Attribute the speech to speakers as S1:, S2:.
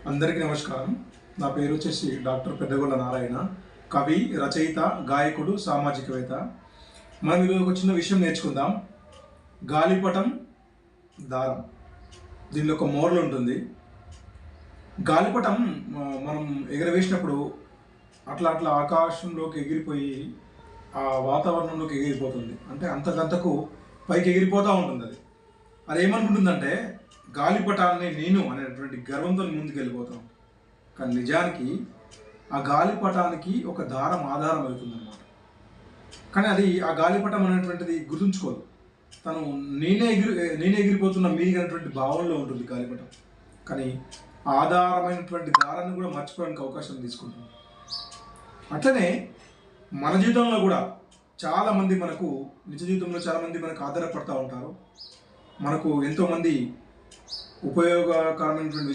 S1: అందరికీ నమస్కారం. నా పేరు వచ్చేసి డాక్టర్ పెద్దగొల్ల నారాయణ. కవి, రచయిత, గాయకుడు, సామాజికవేత్త. మనం ఈరోజు ఒక చిన్న విషయం నేర్చుకుందాం. గాలిపటం, దారం. దీనిలో ఒక మోరల్ ఉంటుంది. గాలిపటం మనం ఎగరవేసినప్పుడు అట్లా అట్లా ఆకాశంలోకి ఎగిరిపోయి ఆ వాతావరణంలోకి ఎగిరిపోతుంది. అంటే అంతకంతకు పైకి ఎగిరిపోతూ ఉంటుంది. అది ఏమనుకుంటుందంటే గాలిపటాన్ని నేను అనేటువంటి గర్వంతో ముందుకెళ్ళిపోతాం. కానీ నిజానికి ఆ గాలిపటానికి ఒక దారం ఆధారం అవుతుందన్నమాట. కానీ అది ఆ గాలిపటం అనేటువంటిది గుర్తుంచుకోదు. తను నేనే ఎగిరిపోతున్న మీదనేటువంటి భావనలో ఉంటుంది గాలిపటం. కానీ ఆధారమైనటువంటి దారాన్ని కూడా మర్చిపోవడానికి అవకాశం తీసుకుంటుంది. అట్లనే మన జీవితంలో కూడా చాలామంది మనకు నిజ జీవితంలో చాలామంది మనకు ఆధారపడుతూ ఉంటారు. మనకు ఎంతోమంది ఉపయోగకరమైనటువంటి విషయాలు